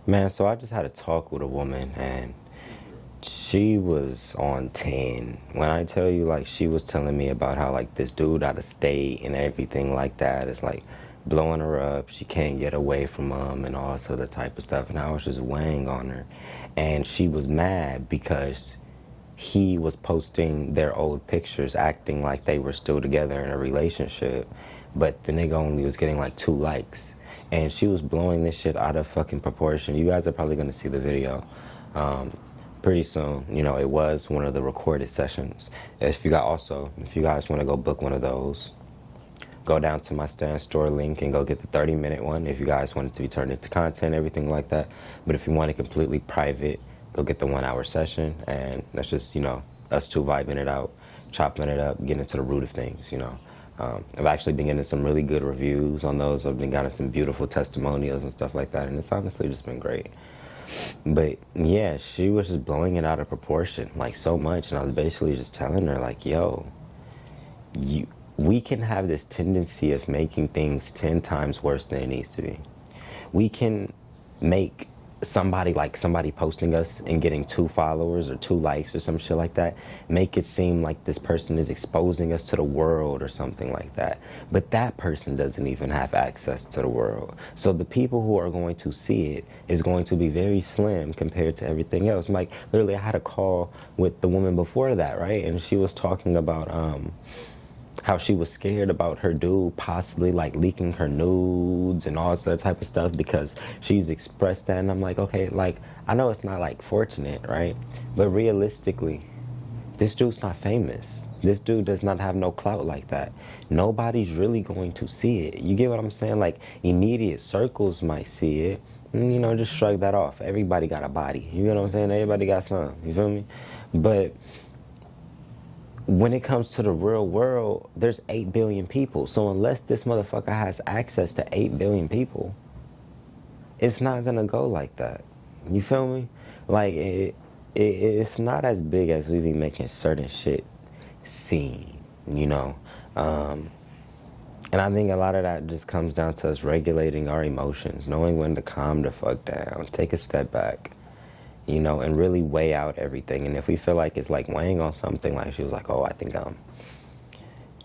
Man, so I just had a talk with a woman and she was on 10. When I tell you, like, she was telling me about how, like, this dude out of state and everything like that is, like, blowing her up. She can't get away from him and all sort of type of stuff. And I was just weighing on her. And she was mad because he was posting their old pictures acting like they were still together in a relationship, but the nigga only was getting like 2 likes, and she was blowing this shit out of fucking proportion. You guys are probably going to see the video pretty soon. You know, it was one of the recorded sessions. If you guys want to go book one of those, go down to my Stan Store link and go get the 30-minute one if you guys want it to be turned into content, everything like that. But if you want it completely private, go get the 1 hour session, and that's just, you know, us two vibing it out, chopping it up, getting to the root of things, you know. I've actually been getting some really good reviews on those. I've been getting some beautiful testimonials and stuff like that, and it's honestly just been great. But yeah, she was just blowing it out of proportion, like so much, and I was basically just telling her, like, yo, we can have this tendency of making things 10 times worse than it needs to be. We can make somebody posting us and getting 2 followers or 2 likes or some shit like that, make it seem like this person is exposing us to the world or something like that. But that person doesn't even have access to the world. So the people who are going to see it is going to be very slim compared to everything else. Like, literally, I had a call with the woman before that, right? And she was talking about how she was scared about her dude possibly like leaking her nudes and all that type of stuff because she's expressed that. And I'm like, okay, like, I know it's not like fortunate, right? But realistically, this dude's not famous. This dude does not have no clout like that. Nobody's really going to see it. You get what I'm saying? Like, immediate circles might see it. And, you know, just shrug that off. Everybody got a body. You know what I'm saying? Everybody got some. You feel me? But when it comes to the real world, there's 8 billion people. So unless this motherfucker has access to 8 billion people, it's not gonna go like that. You feel me? Like, it's not as big as we be making certain shit seem, you know? And I think a lot of that just comes down to us regulating our emotions, knowing when to calm the fuck down, take a step back, you know, and really weigh out everything. And if we feel like it's like weighing on something, like she was like, oh, I think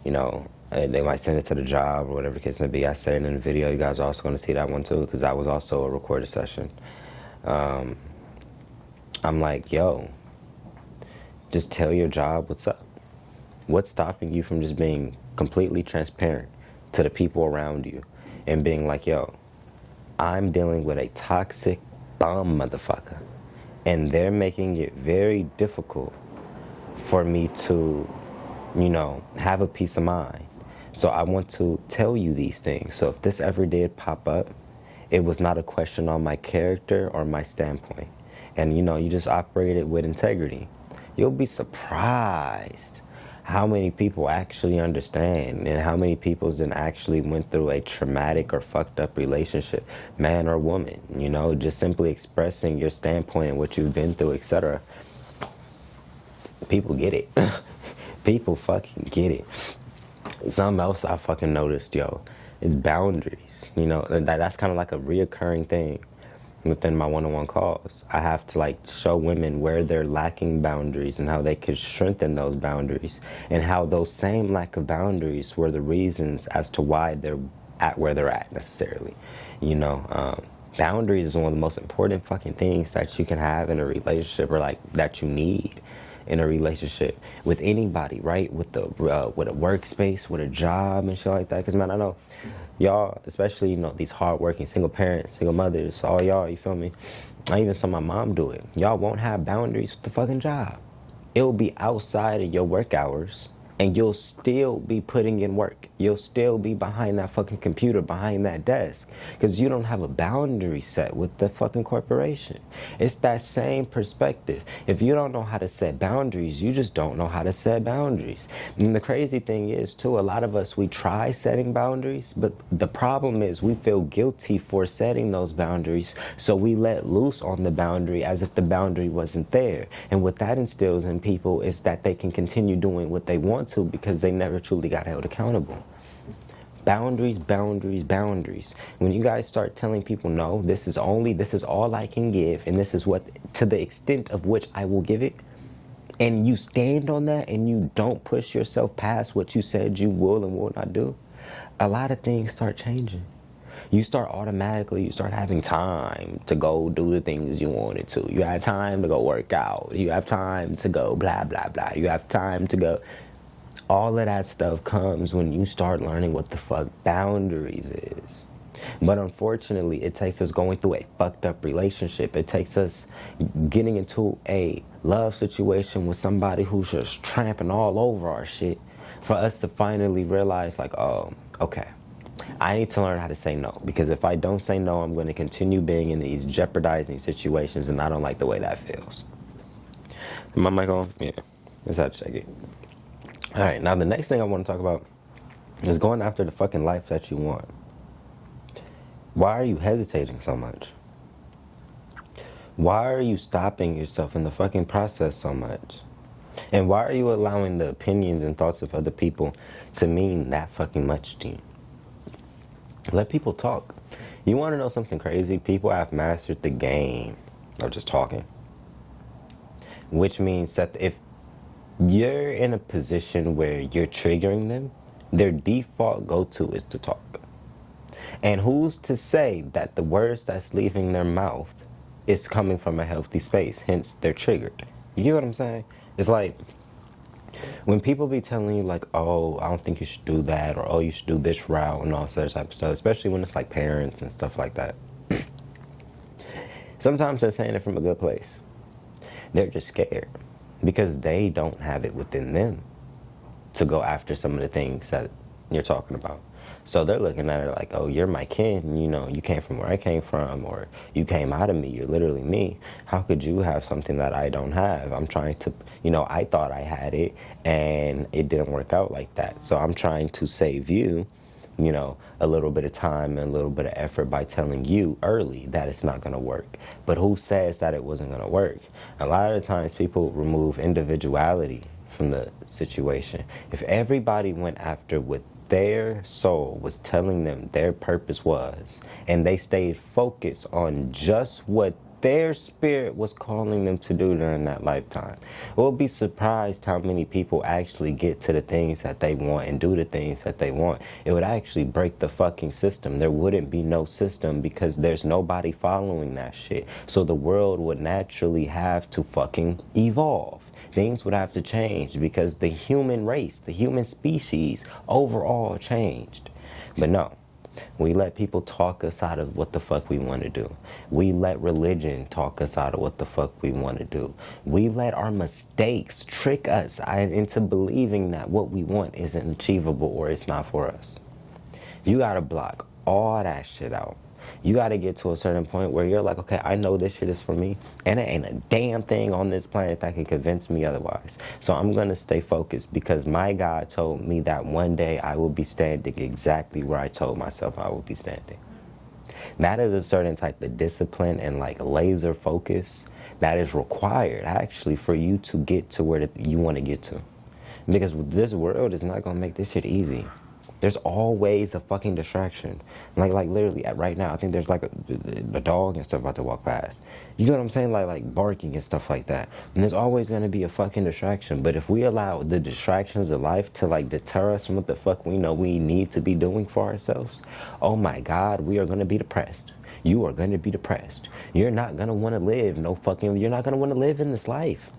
you know, they might send it to the job or whatever the case may be. I said it in the video. You guys are also going to see that one too, because that was also a recorded session. I'm like, yo, just tell your job what's up. What's stopping you from just being completely transparent to the people around you and being like, yo, I'm dealing with a toxic bum motherfucker, and they're making it very difficult for me to, you know, have a peace of mind. So I want to tell you these things. So if this ever did pop up, it was not a question on my character or my standpoint. And, you know, you just operated with integrity. You'll be surprised how many people actually understand and how many people then actually went through a traumatic or fucked up relationship, man or woman, you know, just simply expressing your standpoint and what you've been through, etc. People get it. People fucking get it. Something else I fucking noticed, yo, is boundaries. You know, that's kind of like a reoccurring thing within my one-on-one calls. I have to like show women where they're lacking boundaries and how they could strengthen those boundaries, and how those same lack of boundaries were the reasons as to why they're at where they're at necessarily. You know, boundaries is one of the most important fucking things that you can have in a relationship, or like that you need in a relationship with anybody, right? With a workspace, with a job and shit like that. Because, man, I know y'all, especially, you know, these hardworking single parents, single mothers, all y'all, you feel me? I even saw my mom do it. Y'all won't have boundaries with the fucking job. It'll be outside of your work hours, and you'll still be putting in work. You'll still be behind that fucking computer, behind that desk, because you don't have a boundary set with the fucking corporation. It's that same perspective. If you don't know how to set boundaries, you just don't know how to set boundaries. And the crazy thing is, too, a lot of us, we try setting boundaries, but the problem is we feel guilty for setting those boundaries, so we let loose on the boundary as if the boundary wasn't there. And what that instills in people is that they can continue doing what they want to because they never truly got held accountable. Boundaries, boundaries, boundaries. When you guys start telling people, no, this is all I can give, and this is what, to the extent of which I will give it, and you stand on that and you don't push yourself past what you said you will and will not do, a lot of things start changing. You start having time to go do the things you wanted to. You have time to go work out. You have time to go blah, blah, blah. You have time to go. All of that stuff comes when you start learning what the fuck boundaries is. But unfortunately, it takes us going through a fucked up relationship. It takes us getting into a love situation with somebody who's just tramping all over our shit for us to finally realize, like, oh, okay, I need to learn how to say no. Because if I don't say no, I'm going to continue being in these jeopardizing situations, and I don't like the way that feels. Am I mic on? Yeah, let's have to check it. All right, now the next thing I want to talk about is going after the fucking life that you want. Why are you hesitating so much? Why are you stopping yourself in the fucking process so much? And why are you allowing the opinions and thoughts of other people to mean that fucking much to you? Let people talk. You want to know something crazy? People have mastered the game of just talking. Which means that if you're in a position where you're triggering them, their default go-to is to talk. And who's to say that the words that's leaving their mouth is coming from a healthy space, hence they're triggered. You get what I'm saying? It's like when people be telling you like, oh, I don't think you should do that, or oh, you should do this route and all that type of stuff, especially when it's like parents and stuff like that. Sometimes they're saying it from a good place. They're just scared because they don't have it within them to go after some of the things that you're talking about. So they're looking at it like, oh, you're my kin, you know, you came from where I came from, or you came out of me, you're literally me. How could you have something that I don't have? I'm trying to, you know, I thought I had it and it didn't work out like that. So I'm trying to save you, you know, a little bit of time and a little bit of effort by telling you early that it's not going to work. But who says that it wasn't going to work? A lot of times people remove individuality from the situation. If everybody went after what their soul was telling them their purpose was, and they stayed focused on just what their spirit was calling them to do during that lifetime, we'll be surprised how many people actually get to the things that they want and do the things that they want. It would actually break the fucking system. There wouldn't be no system because there's nobody following that shit. So the world would naturally have to fucking evolve. Things would have to change because the human race, the human species overall changed. But no, we let people talk us out of what the fuck we want to do. We let religion talk us out of what the fuck we want to do. We let our mistakes trick us into believing that what we want isn't achievable or it's not for us. You gotta block all that shit out. You got to get to a certain point where you're like, okay, I know this shit is for me, and it ain't a damn thing on this planet that can convince me otherwise. So I'm going to stay focused because my God told me that one day I will be standing exactly where I told myself I would be standing. That is a certain type of discipline and like laser focus that is required actually for you to get to where you want to get to. Because this world is not going to make this shit easy. There's always a fucking distraction. Like literally right now, I think there's like a dog and stuff about to walk past. You know what I'm saying? Like barking and stuff like that. And there's always going to be a fucking distraction. But if we allow the distractions of life to like deter us from what the fuck we know we need to be doing for ourselves, oh my God, we are going to be depressed. You are going to be depressed. You're not going to want to live you're not going to want to live in this life.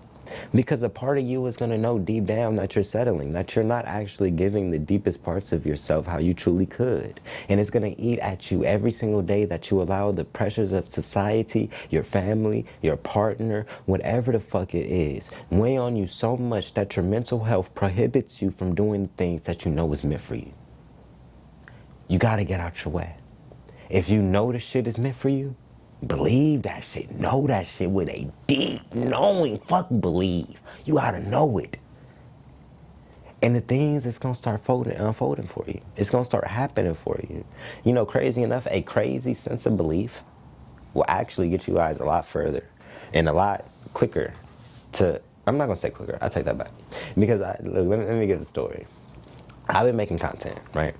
Because a part of you is going to know deep down that you're settling, that you're not actually giving the deepest parts of yourself how you truly could. And it's going to eat at you every single day that you allow the pressures of society, your family, your partner, whatever the fuck it is, weigh on you so much that your mental health prohibits you from doing things that you know is meant for you. You got to get out your way. If you know the shit is meant for you, believe that shit. Know that shit with a deep knowing. Fuck believe. You gotta know it. And the things it's gonna start unfolding for you. It's gonna start happening for you. You know, crazy enough, a crazy sense of belief will actually get you guys a lot further and a lot quicker to, I'm not gonna say quicker, I take that back. Because look, let me give a story. I've been making content, right?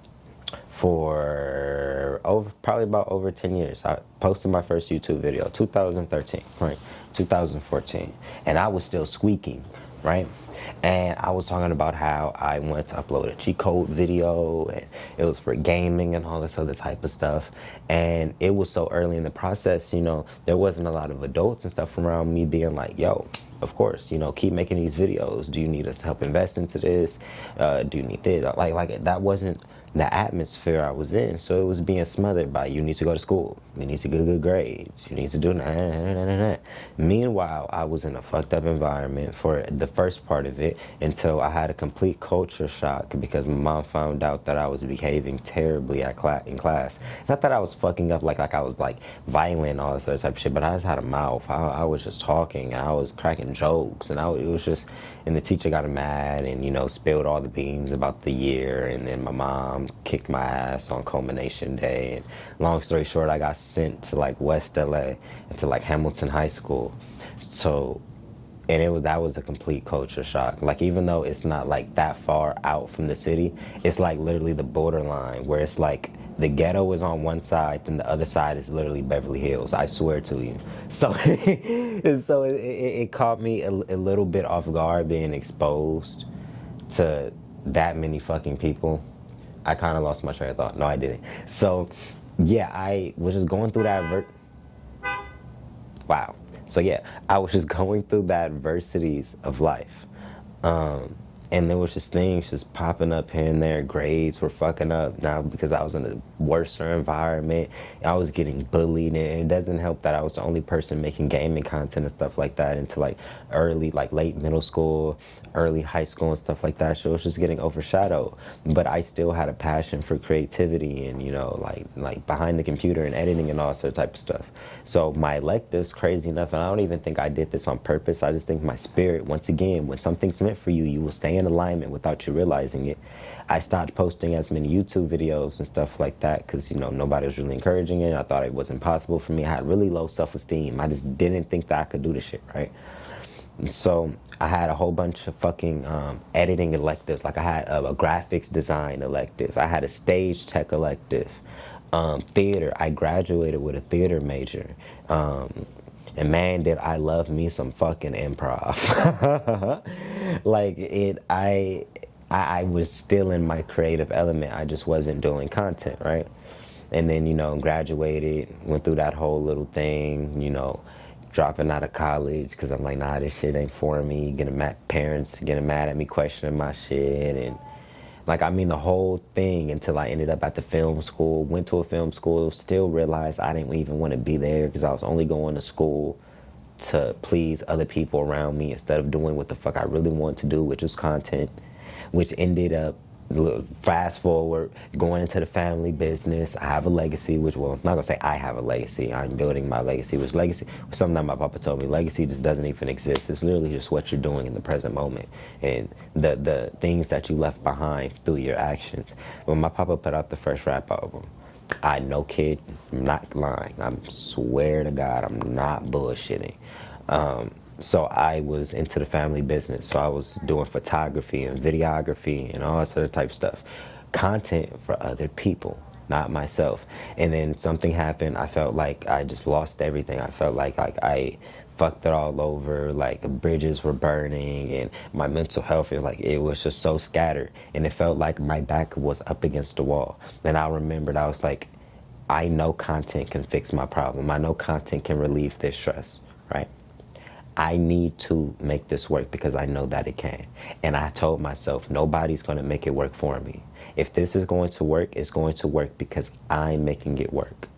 for probably about over 10 years. I posted my first YouTube video 2013, right? 2014, and I was still squeaking, right? And I was talking about how I went to upload a cheat code video, and it was for gaming and all this other type of stuff. And it was so early in the process, you know, there wasn't a lot of adults and stuff around me being like, yo, of course, you know, keep making these videos. Do you need us to help invest into this? Do you need this? Like that wasn't the atmosphere I was in. So it was being smothered by, you need to go to school, you need to get good grades, you need to do that. Meanwhile, I was in a fucked up environment for the first part of it until I had a complete culture shock because my mom found out that I was behaving terribly in class. Not that I was fucking up like I was like violent and all this other type of shit, but I just had a mouth. I was just talking and I was cracking jokes, and it was just, and the teacher got mad and, you know, spilled all the beans about the year, and then my mom kicked my ass on culmination day. And long story short, I got sent to like West LA, to like Hamilton High School. So, and that was a complete culture shock. Like, even though it's not like that far out from the city, it's like literally the borderline where it's like the ghetto is on one side, then the other side is literally Beverly Hills. I swear to you. So, it caught me a little bit off guard being exposed to that many fucking people. I kind of lost my train of thought. No, I didn't. So, yeah, I was just going through that wow. So, yeah, I was just going through the adversities of life. And there was just things just popping up here and there. Grades were fucking up now because I was in a worse environment. I was getting bullied, and it doesn't help that I was the only person making gaming content and stuff like that into like late middle school, early high school and stuff like that. So it was just getting overshadowed. But I still had a passion for creativity and, you know, like behind the computer and editing and all that sort of type of stuff. So my electives, crazy enough, and I don't even think I did this on purpose. I just think my spirit, once again, when something's meant for you, you will stay in alignment without you realizing it. I stopped posting as many YouTube videos and stuff like that because, you know, nobody was really encouraging it. I thought it was impossible for me. I had really low self-esteem. I just didn't think that I could do this shit, right? And so I had a whole bunch of fucking editing electives. Like I had a graphics design elective. I had a stage tech elective. Theater. I graduated with a theater major. And man, did I love me some fucking improv. I was still in my creative element. I just wasn't doing content, right? And then, you know, graduated, went through that whole little thing, you know, dropping out of college because I'm like, nah, this shit ain't for me. Parents getting mad at me, questioning my shit. And like, I mean, the whole thing until I ended up at the film school, went to a film school, still realized I didn't even want to be there because I was only going to school to please other people around me instead of doing what the fuck I really wanted to do, which was content, which ended up, fast forward, going into the family business. I have a legacy, which, well, I'm not gonna say I have a legacy. I'm building my legacy, which legacy, something that my papa told me, legacy just doesn't even exist. It's literally just what you're doing in the present moment and the things that you left behind through your actions. When my papa put out the first rap album, I no kid, I'm not lying. I swear to God, I'm not bullshitting. So I was into the family business. So I was doing photography and videography and all that sort of type stuff. Content for other people, not myself. And then something happened. I felt like I just lost everything. I felt like I fucked it all over. Like bridges were burning and my mental health, it was just so scattered. And it felt like my back was up against the wall. And I remembered, I was like, I know content can fix my problem. I know content can relieve this stress, right? I need to make this work because I know that it can. And I told myself, nobody's going to make it work for me. If this is going to work, it's going to work because I'm making it work,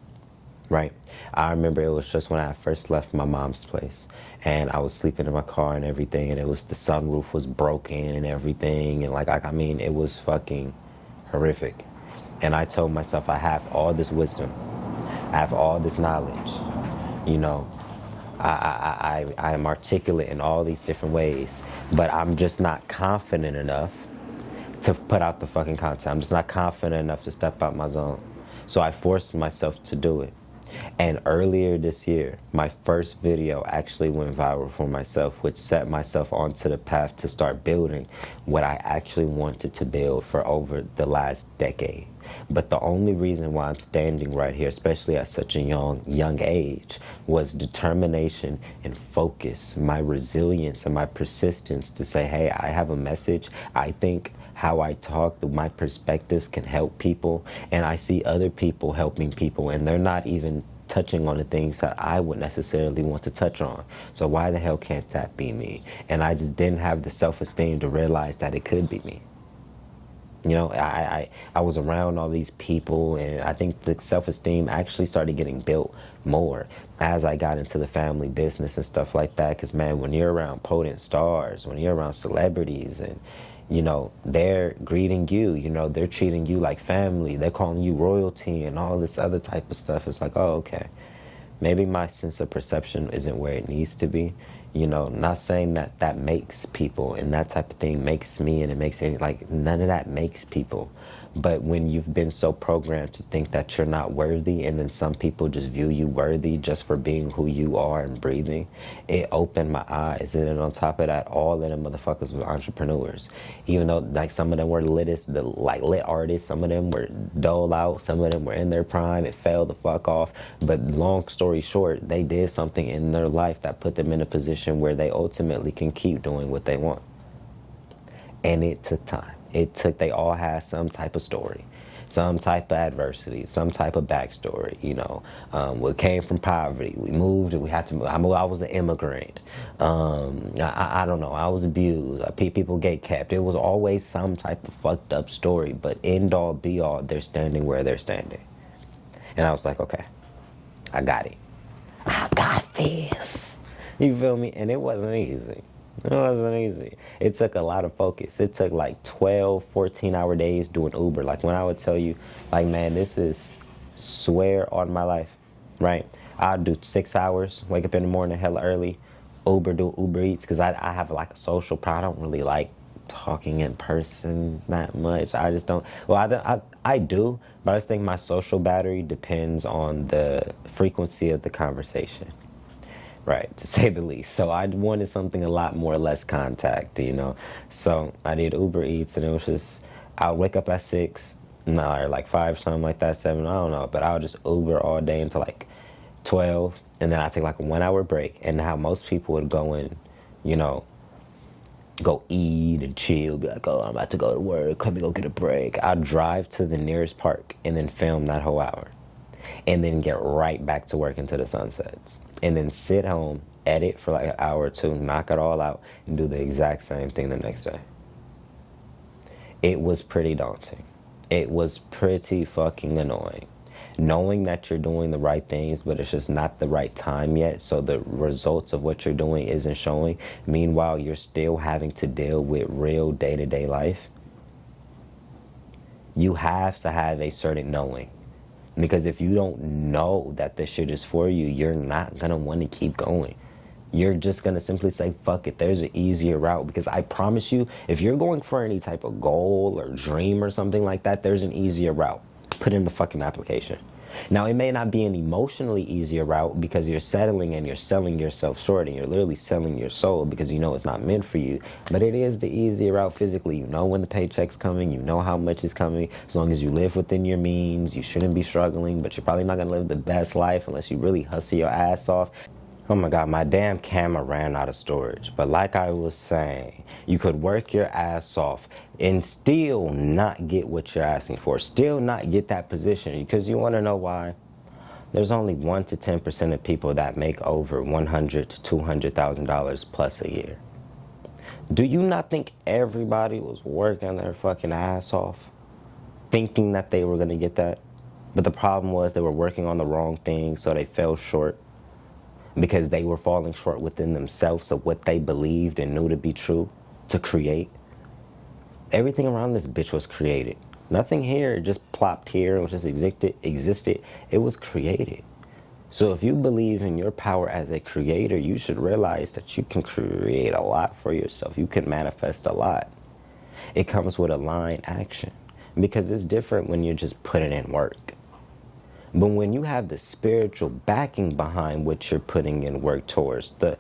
right? I remember it was just when I first left my mom's place and I was sleeping in my car and everything, and it was, the sunroof was broken and everything. And it was fucking horrific. And I told myself, I have all this wisdom. I have all this knowledge, you know. I am articulate in all these different ways, but I'm just not confident enough to put out the fucking content. I'm just not confident enough to step out my zone. So I forced myself to do it. And earlier this year, my first video actually went viral for myself, which set myself onto the path to start building what I actually wanted to build for over the last decade. But the only reason why I'm standing right here, especially at such a young age, was determination and focus, my resilience and my persistence to say, hey, I have a message. I think how I talk, my perspectives can help people, and I see other people helping people, and they're not even touching on the things that I would necessarily want to touch on. So why the hell can't that be me? And I just didn't have the self-esteem to realize that it could be me. You know, I was around all these people, and I think the self-esteem actually started getting built more as I got into the family business and stuff like that. Because, man, when you're around potent stars, when you're around celebrities, and, you know, they're greeting you, you know, they're treating you like family, they're calling you royalty and all this other type of stuff. It's like, oh, okay, maybe my sense of perception isn't where it needs to be. You know, not saying that that makes people and that type of thing makes me and it makes any, like, none of that makes people. But when you've been so programmed to think that you're not worthy, and then some people just view you worthy just for being who you are and breathing, it opened my eyes. And then on top of that, all of them motherfuckers were entrepreneurs. Even though, like, some of them were lit artists, some of them were dull out, some of them were in their prime, it fell the fuck off. But long story short, they did something in their life that put them in a position where they ultimately can keep doing what they want. And it took time. They all had some type of story, some type of adversity, some type of backstory, you know. We came from poverty. We moved and we had to move. I was an immigrant. I don't know. I was abused. People get kept. It was always some type of fucked up story, but end all be all, they're standing where they're standing. And I was like, okay, I got it. I got this. You feel me? And it wasn't easy. It wasn't easy. It took a lot of focus. It took like 12, 14-hour days doing Uber. Like, when I would tell you, like, man, this is swear on my life, right? I'd do 6 hours, wake up in the morning hella early, do Uber Eats, because I have like a social problem. I don't really like talking in person that much. I just don't. Well, I do, but I just think my social battery depends on the frequency of the conversation. Right, to say the least. So I wanted something a lot more less contact, you know. So I did Uber Eats, and it was just, I'll wake up at 6, no, or like 5, something like that, 7, I don't know. But I'll just Uber all day until like 12, and then I take like a 1-hour break. And how most people would go and, you know, go eat and chill, be like, oh, I'm about to go to work, let me go get a break. I'll drive to the nearest park and then film that whole hour. And then get right back to work until the sun sets. And then sit home, edit for like an hour or two, knock it all out, and do the exact same thing the next day. It was pretty daunting. It was pretty fucking annoying. Knowing that you're doing the right things, but it's just not the right time yet, so the results of what you're doing isn't showing. Meanwhile, you're still having to deal with real day-to-day life. You have to have a certain knowing. Because if you don't know that this shit is for you, you're not going to want to keep going. You're just going to simply say, fuck it, there's an easier route. Because I promise you, if you're going for any type of goal or dream or something like that, there's an easier route. Put in the fucking application. Now, it may not be an emotionally easier route because you're settling and you're selling yourself short and you're literally selling your soul because you know it's not meant for you. But it is the easier route physically. You know when the paycheck's coming. You know how much is coming. As long as you live within your means, you shouldn't be struggling. But you're probably not going to live the best life unless you really hustle your ass off. Oh my God, my damn camera ran out of storage. But like I was saying, you could work your ass off and still not get what you're asking for. Still not get that position. Because you want to know why? There's only 1 to 10% of people that make over $100,000 to $200,000 plus a year. Do you not think everybody was working their fucking ass off, thinking that they were going to get that? But the problem was they were working on the wrong thing, so they fell short. Because they were falling short within themselves of what they believed and knew to be true to create. Everything around this bitch was created. Nothing here just plopped here and just existed. It was created. So if you believe in your power as a creator, you should realize that you can create a lot for yourself. You can manifest a lot. It comes with aligned action. Because it's different when you're just putting in work. But when you have the spiritual backing behind what you're putting in work towards, the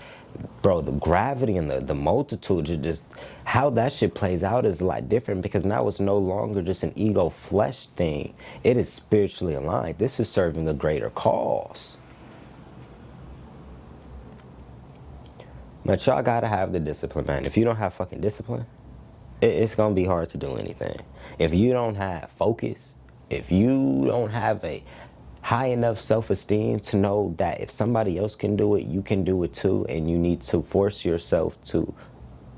gravity and the multitude, just how that shit plays out is a lot different, because now it's no longer just an ego flesh thing. It is spiritually aligned. This is serving a greater cause. But y'all gotta have the discipline, man. If you don't have fucking discipline, it's gonna be hard to do anything. If you don't have focus, if you don't have a high enough self-esteem to know that if somebody else can do it, you can do it too, and you need to force yourself to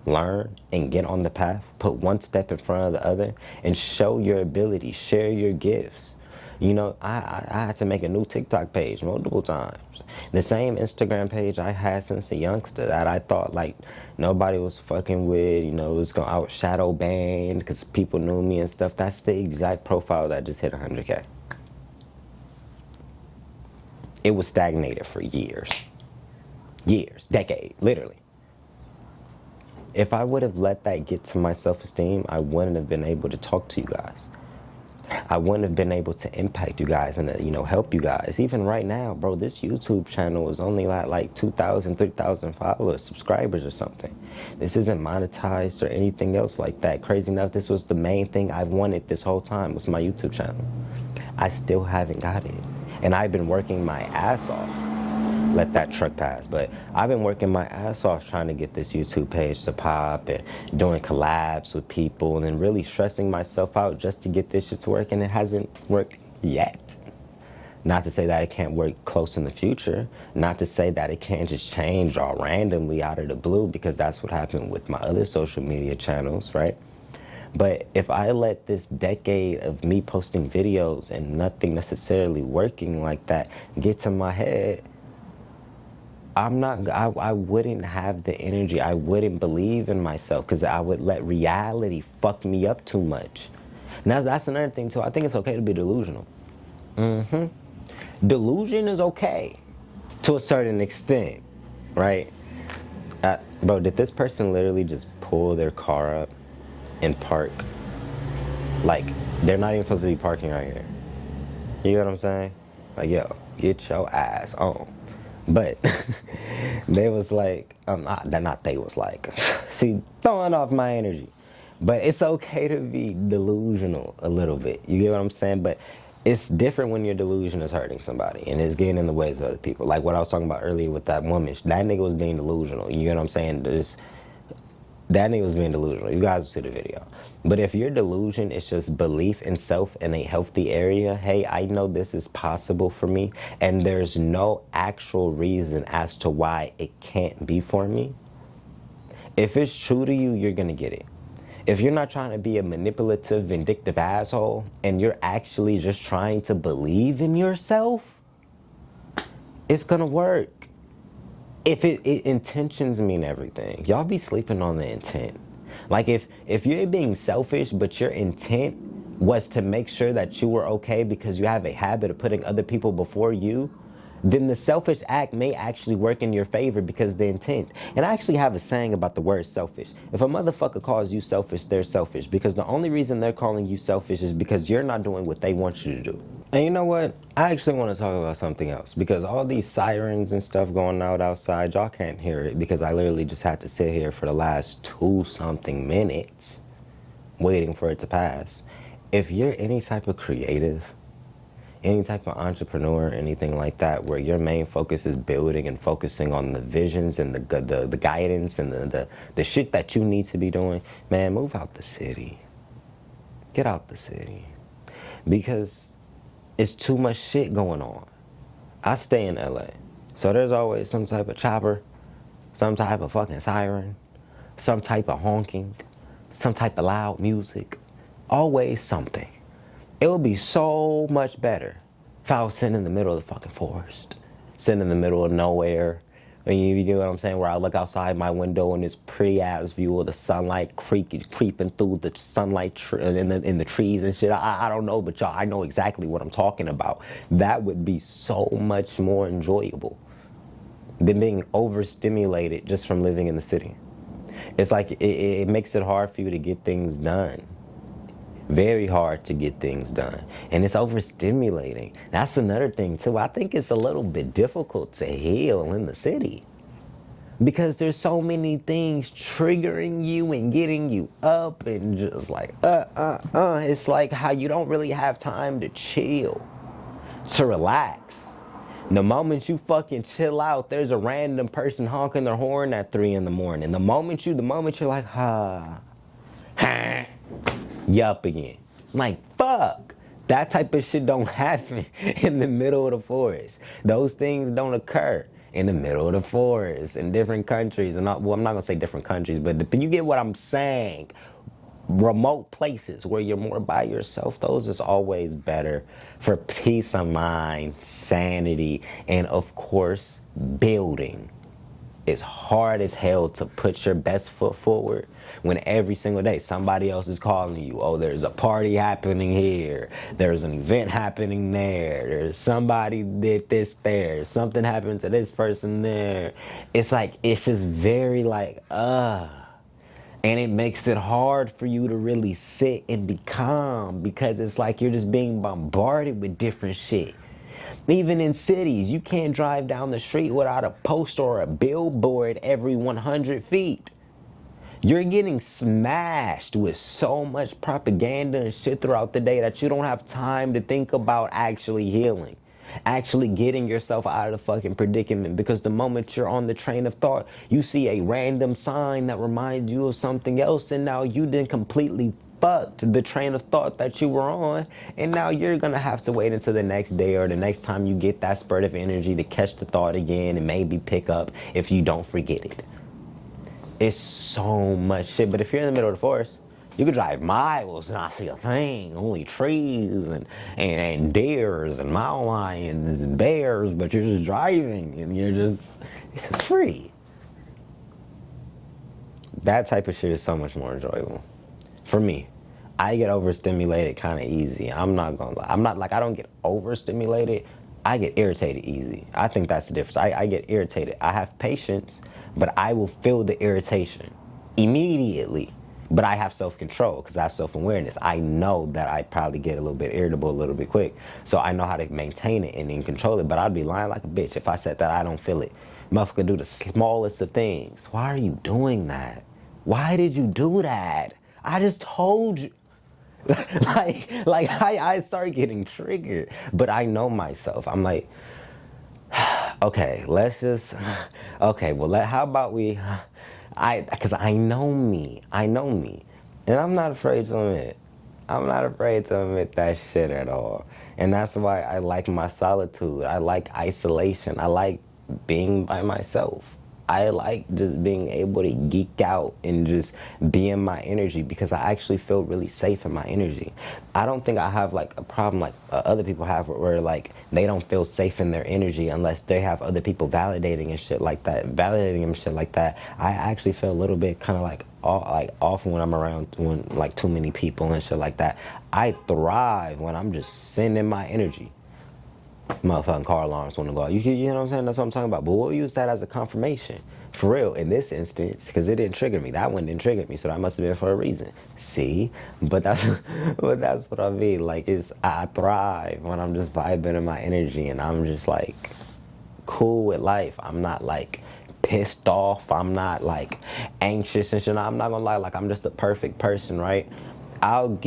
learn and get on the path, put one step in front of the other, and show your ability, share your gifts. You know, I had to make a new TikTok page multiple times. The same Instagram page I had since a youngster that I thought like nobody was fucking with, you know, it was going out shadow banned because people knew me and stuff. That's the exact profile that just hit 100K. It was stagnated for years. Years, decade, literally. If I would have let that get to my self-esteem, I wouldn't have been able to talk to you guys. I wouldn't have been able to impact you guys and, you know, help you guys. Even right now, bro, this YouTube channel is only like 2,000, 3,000 followers, subscribers or something. This isn't monetized or anything else like that. Crazy enough, this was the main thing I've wanted this whole time, was my YouTube channel. I still haven't got it. And I've been working my ass off. Let that truck pass. But I've been working my ass off trying to get this YouTube page to pop and doing collabs with people and then really stressing myself out just to get this shit to work, and it hasn't worked yet. Not to say that it can't work close in the future. Not to say that it can't just change all randomly out of the blue, because that's what happened with my other social media channels, right? But if I let this decade of me posting videos and nothing necessarily working like that get to my head, I wouldn't have the energy. I wouldn't believe in myself, because I would let reality fuck me up too much. Now, that's another thing, too. I think it's okay to be delusional. Delusion is okay to a certain extent, right? Bro, did this person literally just pull their car up and park? Like, they're not even supposed to be parking right here. You know what I'm saying? Like, yo, get your ass on. But they was like, they was like, see, throwing off my energy. But it's okay to be delusional a little bit. You get what I'm saying? But it's different when your delusion is hurting somebody and it's getting in the ways of other people. Like what I was talking about earlier with that woman. That nigga was being delusional. You get what I'm saying? That nigga was being delusional. You guys will see the video. But if your delusion is just belief in self in a healthy area, hey, I know this is possible for me, and there's no actual reason as to why it can't be for me. If it's true to you, you're going to get it. If you're not trying to be a manipulative, vindictive asshole, and you're actually just trying to believe in yourself, it's going to work. If intentions mean everything. Y'all be sleeping on the intent. Like if you're being selfish, but your intent was to make sure that you were okay because you have a habit of putting other people before you, then the selfish act may actually work in your favor because the intent. And I actually have a saying about the word selfish. If a motherfucker calls you selfish, they're selfish, because the only reason they're calling you selfish is because you're not doing what they want you to do. And you know what? I actually want to talk about something else, because all these sirens and stuff going out outside, y'all can't hear it because I literally just had to sit here for the last 2-something minutes waiting for it to pass. If you're any type of creative, any type of entrepreneur, anything like that, where your main focus is building and focusing on the visions and the guidance and the shit that you need to be doing, man, move out the city. Get out the city. Because it's too much shit going on. I stay in LA, so there's always some type of chopper, some type of fucking siren, some type of honking, some type of loud music. Always something. It would be so much better if I was sitting in the middle of the fucking forest, sitting in the middle of nowhere. You get what I'm saying? Where I look outside my window and this pretty ass view of the sunlight creeping through the sunlight in the trees and shit. I don't know, but y'all, I know exactly what I'm talking about. That would be so much more enjoyable than being overstimulated just from living in the city. It's like it makes it hard for you to get things done. Very hard to get things done. And it's overstimulating. That's another thing too. I think it's a little bit difficult to heal in the city. Because there's so many things triggering you and getting you up and just like, It's like how you don't really have time to chill, to relax. The moment you fucking chill out, there's a random person honking their horn at 3 in the morning. The moment you're like, you up again. Like, fuck. That type of shit don't happen in the middle of the forest. Those things don't occur in the middle of the forest in different countries. And I'm not gonna say different countries, but you get what I'm saying. Remote places where you're more by yourself, those is always better for peace of mind, sanity, and of course, building. It's hard as hell to put your best foot forward when every single day somebody else is calling you. Oh, there's a party happening here. There's an event happening there. There's somebody did this there. Something happened to this person there. It's like, it's just very like, And it makes it hard for you to really sit and be calm because it's like you're just being bombarded with different shit. Even in cities, you can't drive down the street without a poster or a billboard every 100 feet. You're getting smashed with so much propaganda and shit throughout the day that you don't have time to think about actually healing. Actually getting yourself out of the fucking predicament, because the moment you're on the train of thought, you see a random sign that reminds you of something else, and now you didn't completely fucked the train of thought that you were on, and now you're gonna have to wait until the next day or the next time you get that spurt of energy to catch the thought again and maybe pick up if you don't forget it. It's so much shit. But if you're in the middle of the forest, you could drive miles and not see a thing. Only trees and deers and mountain lions and bears, but you're just driving and it's just free. That type of shit is so much more enjoyable. For me, I get overstimulated kind of easy. I'm not gonna lie. I don't get overstimulated. I get irritated easy. I think that's the difference. I get irritated. I have patience, but I will feel the irritation immediately. But I have self-control because I have self-awareness. I know that I probably get a little bit irritable a little bit quick. So I know how to maintain it and then control it. But I'd be lying like a bitch if I said that I don't feel it. Motherfucker do the smallest of things. Why are you doing that? Why did you do that? I just told you. I start getting triggered. But I know myself. I'm like, okay, how about we... Because I know me. And I'm not afraid to admit it. I'm not afraid to admit that shit at all. And that's why I like my solitude. I like isolation. I like being by myself. I like just being able to geek out and just be in my energy because I actually feel really safe in my energy. I don't think I have like a problem like other people have where like they don't feel safe in their energy unless they have other people validating and shit like that, validating them and shit like that. I actually feel a little bit kind of like off when I'm around when like too many people and shit like that. I thrive when I'm just sending my energy. Motherfucking car alarms want to go out. You know what I'm saying? That's what I'm talking about. But we'll use that as a confirmation. For real, in this instance, because it didn't trigger me. That one didn't trigger me, so that must have been for a reason. See? But that's what I mean. Like, I thrive when I'm just vibing in my energy and I'm just, like, cool with life. I'm not, like, pissed off. I'm not, like, anxious and shit. I'm not gonna lie. Like, I'm just a perfect person, right? I'll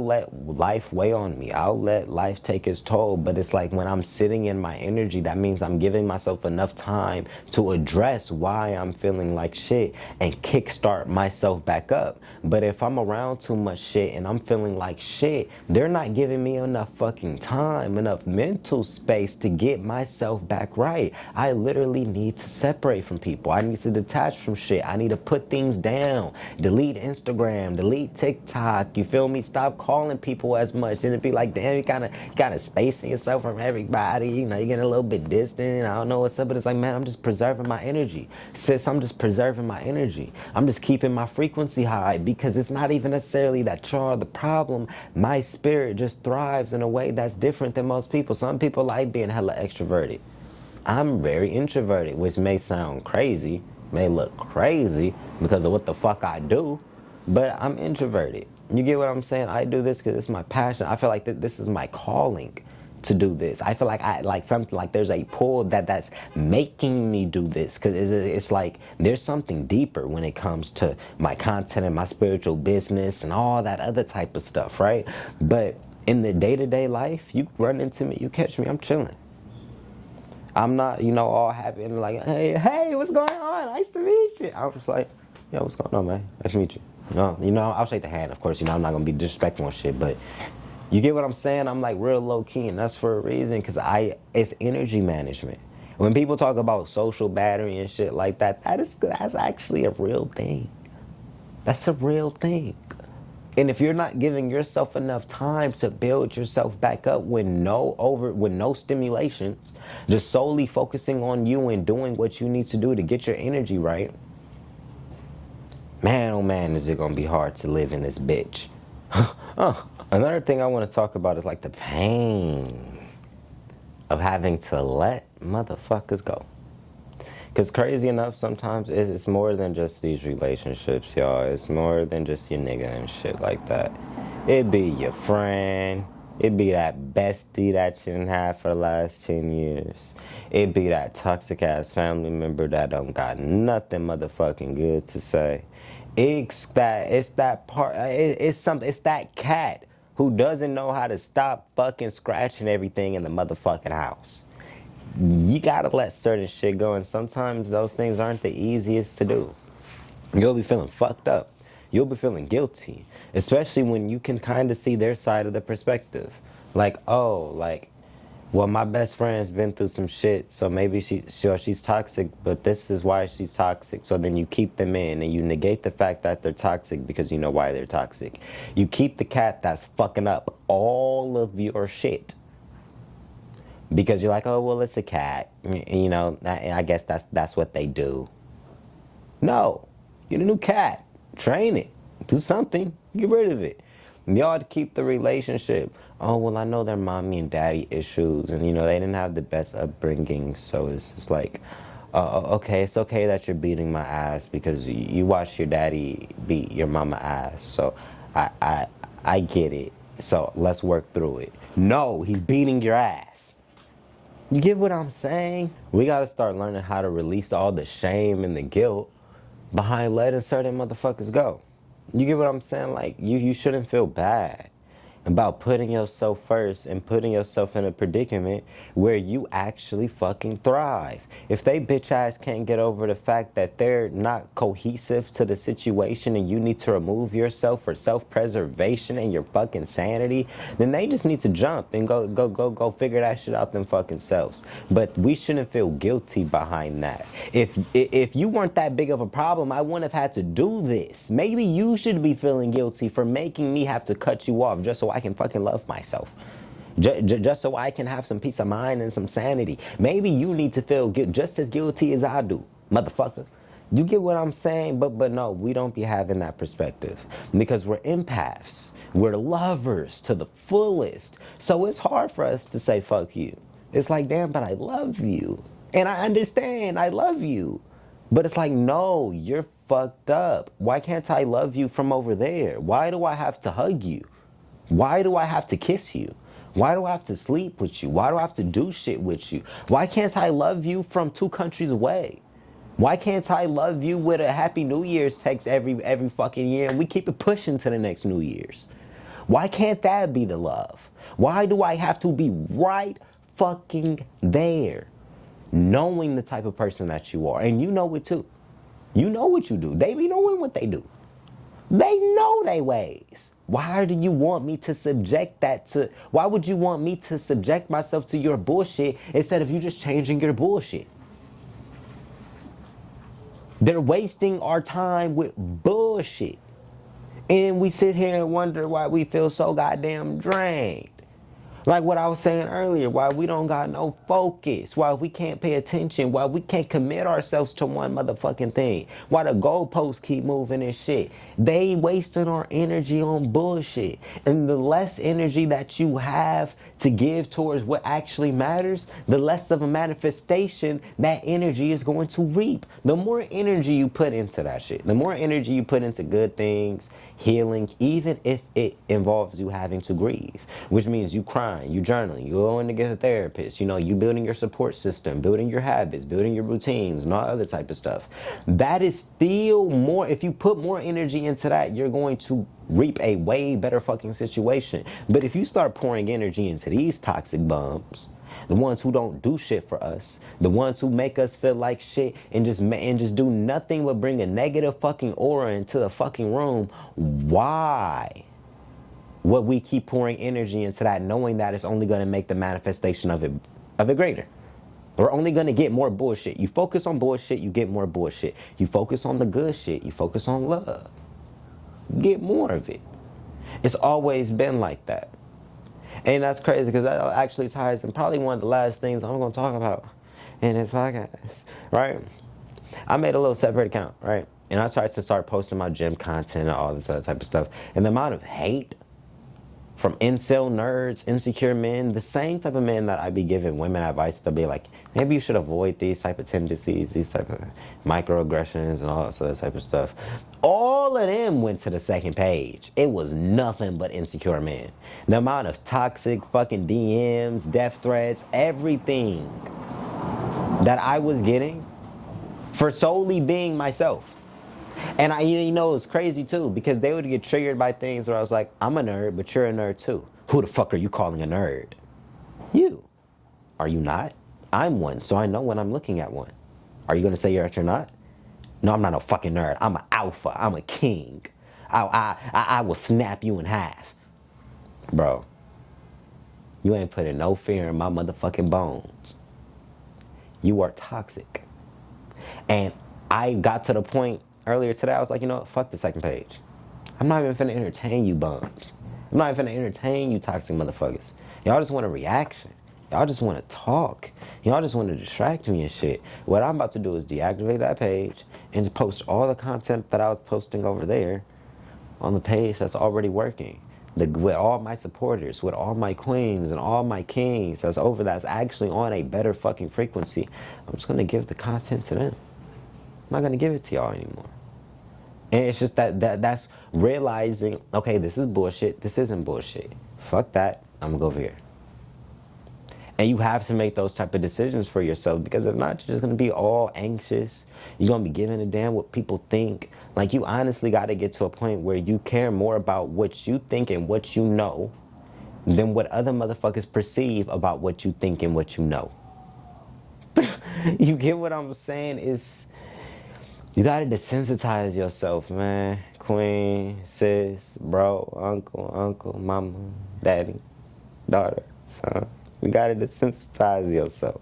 let life weigh on me. I'll let life take its toll. But it's like when I'm sitting in my energy, that means I'm giving myself enough time to address why I'm feeling like shit and kickstart myself back up. But if I'm around too much shit and I'm feeling like shit, they're not giving me enough fucking time, enough mental space to get myself back right. I literally need to separate from people. I need to detach from shit. I need to put things down. Delete Instagram, delete TikTok. You feel me? Stop calling people as much. And it'd be like, damn, you kind of spacing yourself from everybody. You know, you're getting a little bit distant. I don't know what's up. But it's like, man, I'm just preserving my energy. Sis, I'm just preserving my energy. I'm just keeping my frequency high because it's not even necessarily that you're the problem. My spirit just thrives in a way that's different than most people. Some people like being hella extroverted. I'm very introverted, which may sound crazy, may look crazy because of what the fuck I do, but I'm introverted. You get what I'm saying? I do this because it's my passion. I feel like this is my calling to do this. I feel like I like something like there's a pull that's making me do this because it's like there's something deeper when it comes to my content and my spiritual business and all that other type of stuff, right? But in the day-to-day life, you run into me, you catch me, I'm chilling. I'm not, all happy and like, hey, what's going on? Nice to meet you. I'm just like, yeah, what's going on, man? Nice to meet you. I'll shake the hand, of course. I'm not gonna be disrespectful and shit, but you get what I'm saying? I'm like real low key, and that's for a reason, because it's energy management. When people talk about social battery and shit like that, that's actually a real thing. That's a real thing. And if you're not giving yourself enough time to build yourself back up with no stimulations, just solely focusing on you and doing what you need to do to get your energy right, man, oh man, is it gonna be hard to live in this bitch. Another thing I want to talk about is like the pain of having to let motherfuckers go. Because crazy enough, sometimes it's more than just these relationships, y'all. It's more than just your nigga and shit like that. It be your friend. It be that bestie that you didn't have for the last 10 years. It be that toxic ass family member that don't got nothing motherfucking good to say. It's that cat who doesn't know how to stop fucking scratching everything in the motherfucking house. You gotta let certain shit go, and sometimes those things aren't the easiest to do. You'll be feeling fucked up. You'll be feeling guilty, especially when you can kind of see their side of the perspective. Well, my best friend's been through some shit, so maybe she's toxic, but this is why she's toxic. So then you keep them in, and you negate the fact that they're toxic because you know why they're toxic. You keep the cat that's fucking up all of your shit. Because you're like, oh, well, it's a cat. I guess that's what they do. No. Get a new cat. Train it. Do something. Get rid of it. Y'all to keep the relationship. Oh, well, I know their mommy and daddy issues, and, they didn't have the best upbringing, so it's just like, okay, it's okay that you're beating my ass because you watched your daddy beat your mama ass, so I get it, so let's work through it. No, he's beating your ass. You get what I'm saying? We gotta start learning how to release all the shame and the guilt behind letting certain motherfuckers go. You get what I'm saying? Like, you shouldn't feel bad about putting yourself first and putting yourself in a predicament where you actually fucking thrive. If they bitch ass can't get over the fact that they're not cohesive to the situation and you need to remove yourself for self-preservation and your fucking sanity, then they just need to jump and go figure that shit out them fucking selves. But we shouldn't feel guilty behind that. If you weren't that big of a problem, I wouldn't have had to do this. Maybe you should be feeling guilty for making me have to cut you off just so I can fucking love myself. Just so I can have some peace of mind and some sanity. Maybe you need to feel just as guilty as I do, motherfucker. You get what I'm saying? But no, we don't be having that perspective because we're empaths. We're lovers to the fullest. So it's hard for us to say fuck you. It's like, damn, but I love you. And I understand I love you. But it's like, no, you're fucked up. Why can't I love you from over there? Why do I have to hug you? Why do I have to kiss you? Why do I have to sleep with you? Why do I have to do shit with you? Why can't I love you from 2 countries away? Why can't I love you with a Happy New Year's text every fucking year and we keep it pushing to the next New Year's? Why can't that be the love? Why do I have to be right fucking there? Knowing the type of person that you are. And you know it too. You know what you do. They be knowing what they do. They know they ways. Why do you want me to why would you want me to subject myself to your bullshit instead of you just changing your bullshit? They're wasting our time with bullshit. And we sit here and wonder why we feel so goddamn drained. Like what I was saying earlier, why we don't got no focus, why we can't pay attention, why we can't commit ourselves to one motherfucking thing, why the goalposts keep moving and shit. They wasting our energy on bullshit. And the less energy that you have to give towards what actually matters, the less of a manifestation that energy is going to reap. The more energy you put into that shit, the more energy you put into good things, healing, even if it involves you having to grieve, which means you crying, you journaling, you going to get a therapist, you building your support system, building your habits, building your routines, and all other type of stuff. That is still more, if you put more energy into that, you're going to reap a way better fucking situation. But if you start pouring energy into these toxic bums, the ones who don't do shit for us, the ones who make us feel like shit and just do nothing but bring a negative fucking aura into the fucking room, why would we keep pouring energy into that, knowing that it's only going to make the manifestation of it greater? We're only going to get more bullshit. You focus on bullshit, you get more bullshit. You focus on the good shit, you focus on love, you get more of it. It's always been like that. And that's crazy because that actually ties in probably one of the last things I'm going to talk about in this podcast, right? I made a little separate account, right? And I tried to start posting my gym content and all this other type of stuff. And the amount of hate from incel nerds, insecure men, the same type of men that I be giving women advice to be like, maybe you should avoid these type of tendencies, these type of microaggressions and all this other type of stuff. All of them went to the second page. It was nothing but insecure men. The amount of toxic fucking DMs, death threats, everything that I was getting for solely being myself. And it's crazy too, because they would get triggered by things where I was like, I'm a nerd, but you're a nerd too. Who the fuck are you calling a nerd? You. Are you not? I'm one, so I know when I'm looking at one. Are you going to say you're not? No, I'm not a fucking nerd. I'm an alpha. I'm a king. I will snap you in half. Bro, you ain't putting no fear in my motherfucking bones. You are toxic. And I got to the point earlier today, I was like, fuck the second page. I'm not even finna entertain you bums. I'm not even finna entertain you toxic motherfuckers. Y'all just want a reaction. Y'all just want to talk. Y'all just want to distract me and shit. What I'm about to do is deactivate that page and just post all the content that I was posting over there on the page that's already working. With all my supporters, with all my queens and all my kings that's actually on a better fucking frequency. I'm just going to give the content to them. I'm not going to give it to y'all anymore. And it's just that's realizing, okay, this is bullshit. This isn't bullshit. Fuck that. I'm going to go over here. And you have to make those type of decisions for yourself, because if not, you're just going to be all anxious. You're going to be giving a damn what people think. Like, you honestly got to get to a point where you care more about what you think and what you know than what other motherfuckers perceive about what you think and what you know. You get what I'm saying? You gotta desensitize yourself, man. Queen, sis, bro, uncle, mama, daddy, daughter, son. You gotta desensitize yourself.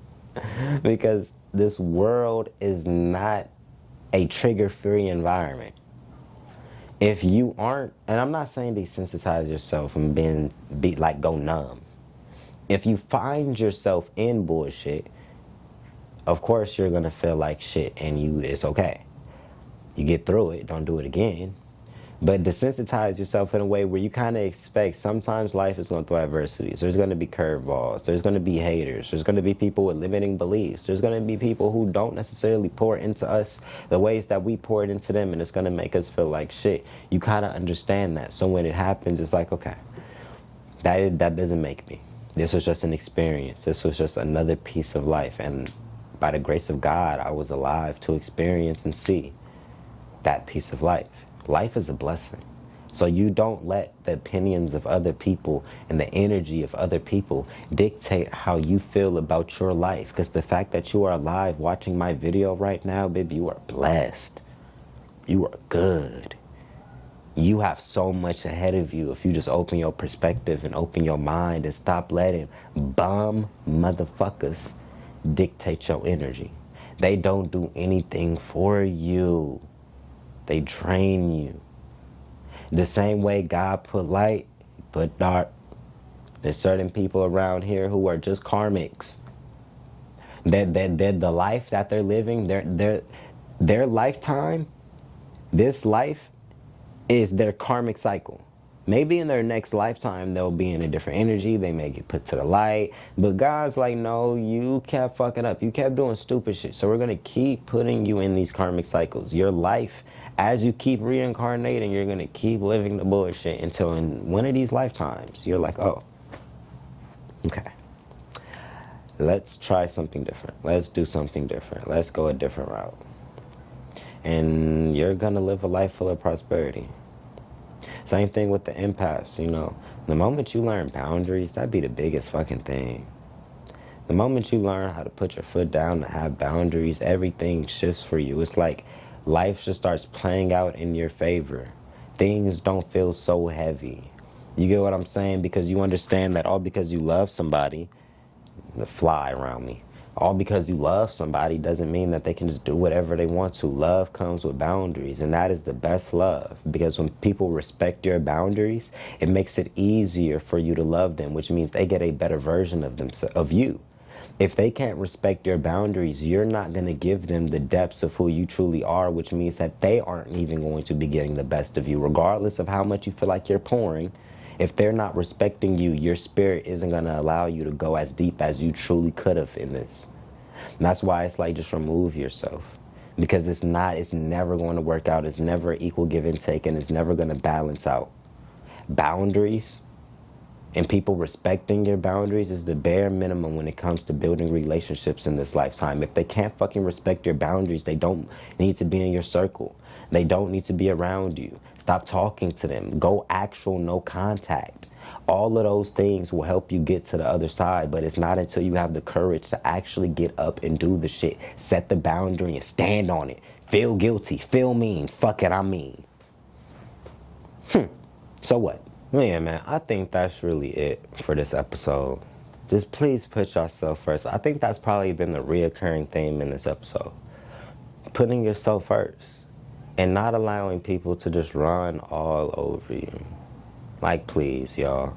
Because this world is not a trigger-free environment. If you aren't, and I'm not saying desensitize yourself and go numb. If you find yourself in bullshit, of course you're gonna feel like shit, and it's okay. You get through it, don't do it again. But desensitize yourself in a way where you kind of expect sometimes life is going to throw adversities. There's going to be curveballs. There's going to be haters. There's going to be people with limiting beliefs. There's going to be people who don't necessarily pour into us the ways that we poured into them, and it's going to make us feel like shit. You kind of understand that. So when it happens, it's like, okay, that doesn't make me. This was just an experience. This was just another piece of life. And by the grace of God, I was alive to experience and see that piece of life. Life is a blessing. So you don't let the opinions of other people and the energy of other people dictate how you feel about your life. Because the fact that you are alive watching my video right now, baby, you are blessed. You are good. You have so much ahead of you if you just open your perspective and open your mind and stop letting bum motherfuckers dictate your energy. They don't do anything for you. They drain you. The same way God put light, put dark, There's certain people around here who are just karmics. They're the life that they're living, their lifetime, this life is their karmic cycle. Maybe in their next lifetime, they'll be in a different energy. They may get put to the light. But God's like, no, you kept fucking up. You kept doing stupid shit. So we're going to keep putting you in these karmic cycles. Your life, as you keep reincarnating, you're going to keep living the bullshit until in one of these lifetimes, you're like, oh, okay. Let's try something different. Let's do something different. Let's go a different route. And you're going to live a life full of prosperity. Same thing with the empaths, you know. The moment you learn boundaries, that'd be the biggest fucking thing. The moment you learn how to put your foot down and have boundaries, everything shifts for you. It's like life just starts playing out in your favor. Things don't feel so heavy. You get what I'm saying? Because you understand that all because you love somebody, the fly around me, all because you love somebody doesn't mean that they can just do whatever they want to. Love comes with boundaries, and that is the best love. Because when people respect your boundaries, it makes it easier for you to love them, which means they get a better version of of you. If they can't respect your boundaries, you're not going to give them the depths of who you truly are, which means that they aren't even going to be getting the best of you, regardless of how much you feel like you're pouring. If they're not respecting you, your spirit isn't going to allow you to go as deep as you truly could have in this. And that's why it's like, just remove yourself. Because it's never going to work out. It's never equal give and take, and it's never going to balance out. Boundaries and people respecting your boundaries is the bare minimum when it comes to building relationships in this lifetime. If they can't fucking respect your boundaries, they don't need to be in your circle. They don't need to be around you. Stop talking to them. Go actual no contact. All of those things will help you get to the other side, but it's not until you have the courage to actually get up and do the shit. Set the boundary and stand on it. Feel guilty. Feel mean. Fuck it, I'm mean. So what? Yeah, man, I think that's really it for this episode. Just please put yourself first. I think that's probably been the reoccurring theme in this episode. Putting yourself first. And not allowing people to just run all over you. Like, please, y'all.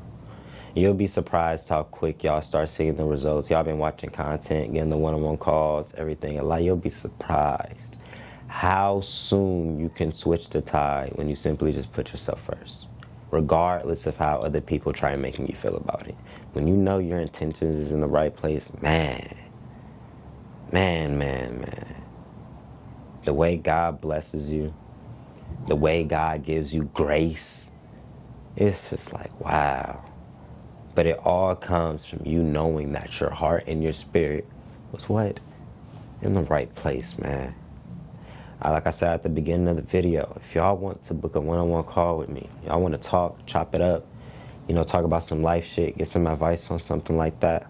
You'll be surprised how quick y'all start seeing the results. Y'all been watching content, getting the one-on-one calls, everything. Like, you'll be surprised how soon you can switch the tide when you simply just put yourself first. Regardless of how other people try making you feel about it. When you know your intentions is in the right place, man. The way God blesses you, the way God gives you grace, it's just like, wow. But it all comes from you knowing that your heart and your spirit was what? In the right place, man. Like I said at the beginning of the video, if y'all want to book a one-on-one call with me, y'all want to talk, chop it up, you know, talk about some life shit, get some advice on something like that,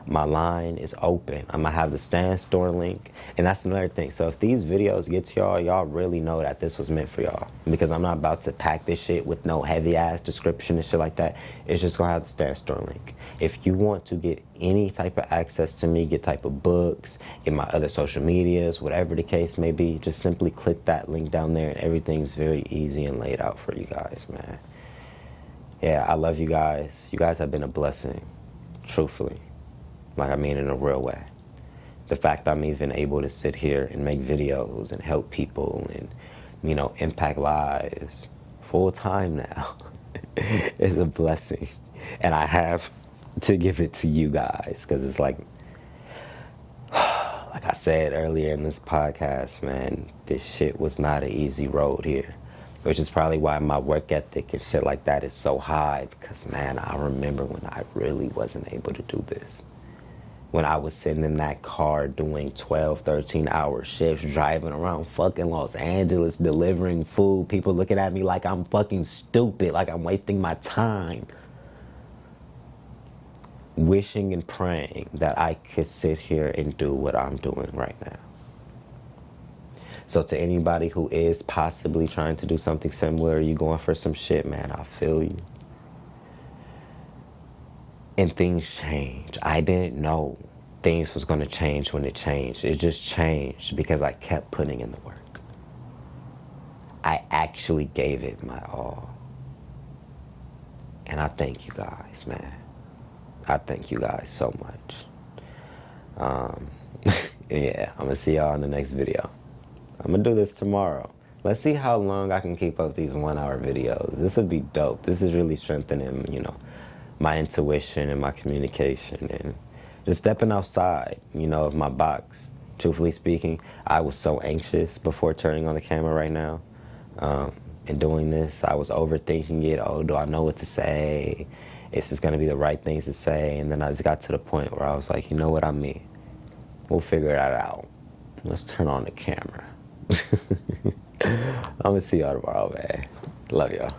my line is open. I'm going to have the Stand Store link. And that's another thing. So if these videos get to y'all, y'all really know that this was meant for y'all. Because I'm not about to pack this shit with no heavy-ass description and shit like that. It's just going to have the Stand Store link. If you want to get any type of access to me, get type of books, get my other social medias, whatever the case may be, just simply click that link down there and everything's very easy and laid out for you guys, man. Yeah, I love you guys. You guys have been a blessing, truthfully. Like, I mean, in a real way. The fact I'm even able to sit here and make videos and help people and, you know, impact lives full time now is a blessing. And I have to give it to you guys because it's like I said earlier in this podcast, man, this shit was not an easy road here. Which is probably why my work ethic and shit like that is so high. Because, man, I remember when I really wasn't able to do this. When I was sitting in that car doing 12, 13-hour shifts, driving around fucking Los Angeles, delivering food, people looking at me like I'm fucking stupid, like I'm wasting my time. Wishing and praying that I could sit here and do what I'm doing right now. So to anybody who is possibly trying to do something similar, you going for some shit, man, I feel you. And things change. I didn't know things was going to change when it changed. It just changed because I kept putting in the work. I actually gave it my all. And I thank you guys, man. I thank you guys so much. Yeah, I'm gonna see y'all in the next video. I'm gonna do this tomorrow. Let's see how long I can keep up these 1-hour videos. This would be dope. This is really strengthening, my intuition and my communication and just stepping outside, of my box. Truthfully speaking, I was so anxious before turning on the camera right now. And doing this, I was overthinking it. Oh, do I know what to say? Is this gonna be the right things to say? And then I just got to the point where I was like, you know what I mean? We'll figure that out. Let's turn on the camera. I'm gonna see y'all tomorrow, man. Love y'all.